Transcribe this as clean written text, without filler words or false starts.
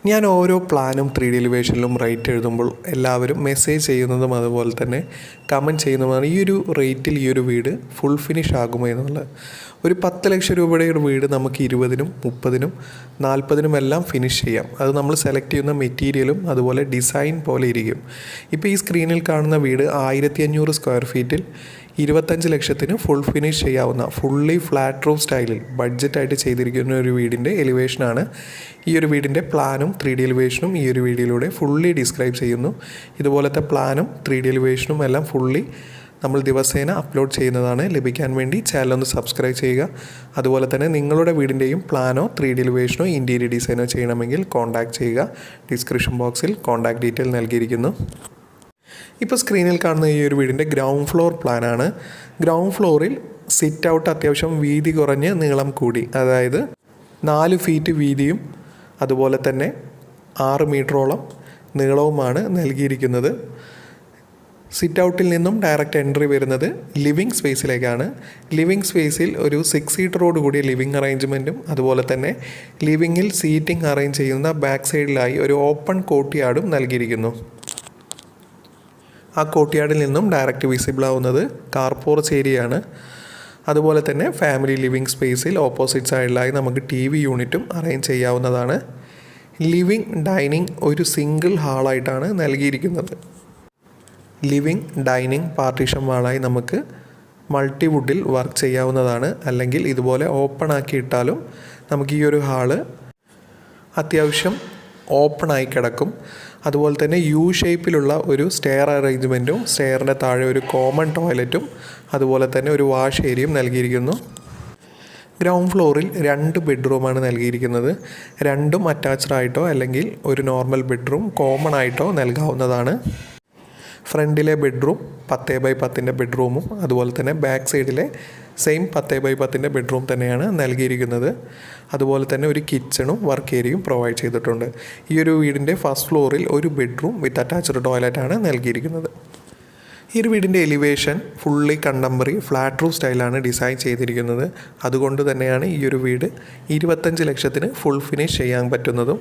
ഞാൻ ഓരോ പ്ലാനും 3D എലിവേഷനിലും റേറ്റ് എഴുതുമ്പോൾ എല്ലാവരും മെസ്സേജ് ചെയ്യുന്നതും അതുപോലെ തന്നെ കമൻറ്റ് ചെയ്യുന്നതുമാണ് ഈ ഒരു റേറ്റിൽ ഈ ഒരു വീട് ഫുൾ ഫിനിഷ് ആകുമോ എന്നുള്ളത്. ഒരു 10 ലക്ഷം രൂപയുടെ ഒരു വീട് നമുക്ക് 20-നും 30-നും 40-നും എല്ലാം ഫിനിഷ് ചെയ്യാം. അത് നമ്മൾ സെലക്ട് ചെയ്യുന്ന മെറ്റീരിയലും അതുപോലെ ഡിസൈൻ പോലെ ഇരിക്കും. ഇപ്പോൾ ഈ സ്ക്രീനിൽ കാണുന്ന വീട് 1500 സ്ക്വയർ ഫീറ്റിൽ 25 ലക്ഷത്തിന് ഫുൾ ഫിനിഷ് ചെയ്യാവുന്ന ഫുള്ളി ഫ്ലാറ്റ് റൂഫ് സ്റ്റൈലിൽ ബഡ്ജറ്റായിട്ട് ചെയ്തിരിക്കുന്ന ഒരു വീടിൻ്റെ എലിവേഷനാണ്. ഈ ഒരു വീടിൻ്റെ പ്ലാനും 3D എലിവേഷനും ഈ ഒരു വീഡിയോയിലൂടെ ഫുള്ളി ഡിസ്ക്രൈബ് ചെയ്യുന്നു. ഇതുപോലത്തെ പ്ലാനും 3D എലിവേഷനും എല്ലാം ഫുള്ളി നമ്മൾ ദിവസേന അപ്ലോഡ് ചെയ്യുന്നതാണ്. ലഭിക്കാൻ വേണ്ടി ചാനലൊന്ന് സബ്സ്ക്രൈബ് ചെയ്യുക. അതുപോലെ തന്നെ നിങ്ങളുടെ വീടിൻ്റെയും പ്ലാനോ 3D എലിവേഷനോ ഇൻറ്റീരിയർ ഡിസൈനോ ചെയ്യണമെങ്കിൽ കോൺടാക്റ്റ് ചെയ്യുക. ഡിസ്ക്രിപ്ഷൻ ബോക്സിൽ കോൺടാക്റ്റ് ഡീറ്റെയിൽ നൽകിയിരിക്കുന്നു. ഇപ്പോൾ സ്ക്രീനിൽ കാണുന്ന ഈ ഒരു വീടിൻ്റെ ഗ്രൗണ്ട് ഫ്ലോർ പ്ലാനാണ്. ഗ്രൗണ്ട് ഫ്ലോറിൽ സിറ്റ് ഔട്ട് അത്യാവശ്യം വീതി കുറഞ്ഞ് നീളം കൂടി, അതായത് 4 ഫീറ്റ് വീതിയും അതുപോലെ തന്നെ 6 മീറ്ററോളം നീളവുമാണ് നൽകിയിരിക്കുന്നത്. സിറ്റ് ഔട്ടിൽ നിന്നും ഡയറക്റ്റ് എൻട്രി വരുന്നത് ലിവിങ് സ്പേസിലേക്കാണ്. ലിവിങ് സ്പേസിൽ ഒരു 6 സീറ്ററോട് കൂടിയ ലിവിങ് അറേഞ്ച്മെൻറ്റും അതുപോലെ തന്നെ ലിവിങ്ങിൽ സീറ്റിംഗ് അറേഞ്ച് ചെയ്യുന്ന ബാക്ക് സൈഡിലായി ഒരു ഓപ്പൺ കോർട്ട്യാർഡും നൽകിയിരിക്കുന്നു. ആ കോർട്ട്യാർഡിൽ നിന്നും ഡയറക്റ്റ് വിസിബിൾ ആവുന്നത് കാർ പോർച്ച് ഏരിയയാണ്. അതുപോലെ തന്നെ ഫാമിലി ലിവിങ് സ്പേസിൽ ഓപ്പോസിറ്റ് സൈഡിലായി നമുക്ക് TV യൂണിറ്റും അറേഞ്ച് ചെയ്യാവുന്നതാണ്. ലിവിങ് ഡൈനിങ് ഒരു സിംഗിൾ ഹാളായിട്ടാണ് നൽകിയിരിക്കുന്നത്. ലിവിങ് ഡൈനിങ് പാർട്ടീഷൻ വാളായി നമുക്ക് മൾട്ടിവുഡിൽ വർക്ക് ചെയ്യാവുന്നതാണ്. അല്ലെങ്കിൽ ഇതുപോലെ ഓപ്പൺ ആക്കി ഇട്ടാലും നമുക്ക് ഈ ഒരു ഹാള് അത്യാവശ്യം ഓപ്പണായി കിടക്കും. അതുപോലെ തന്നെ U ഷേപ്പിലുള്ള ഒരു സ്റ്റെയർ അറേഞ്ച്മെൻറ്റും സ്റ്റെയറിൻ്റെ താഴെ ഒരു കോമൺ ടോയ്ലറ്റും അതുപോലെ തന്നെ ഒരു വാഷ് ഏരിയയും നൽകിയിരിക്കുന്നു. ഗ്രൗണ്ട് ഫ്ലോറിൽ 2 ബെഡ്റൂമാണ് നൽകിയിരിക്കുന്നത്. രണ്ടും അറ്റാച്ച്ഡ് ആയിട്ടോ അല്ലെങ്കിൽ ഒരു നോർമൽ ബെഡ്റൂം കോമൺ ആയിട്ടോ നൽകാവുന്നതാണ്. ഫ്രണ്ടിലെ ബെഡ്റൂം 10x10 ബെഡ്റൂമും അതുപോലെ തന്നെ ബാക്ക് സൈഡിലെ സെയിം 10x10 ബെഡ്റൂം തന്നെയാണ് നൽകിയിരിക്കുന്നത്. അതുപോലെ തന്നെ ഒരു കിച്ചണും വർക്ക് ഏരിയയും പ്രൊവൈഡ് ചെയ്തിട്ടുണ്ട്. ഈ ഒരു വീടിൻ്റെ ഫസ്റ്റ് ഫ്ലോറിൽ ഒരു ബെഡ്റൂം വിത്ത് അറ്റാച്ച്ഡ് ടോയ്ലറ്റാണ് നൽകിയിരിക്കുന്നത്. ഈ ഒരു വീടിൻ്റെ elevation fully contemporary flat roof സ്റ്റൈലാണ് ഡിസൈൻ ചെയ്തിരിക്കുന്നത്. അതുകൊണ്ട് തന്നെയാണ് ഈ ഒരു വീട് 25 ലക്ഷത്തിന് ഫുൾ ഫിനിഷ് ചെയ്യാൻ പറ്റുന്നതും.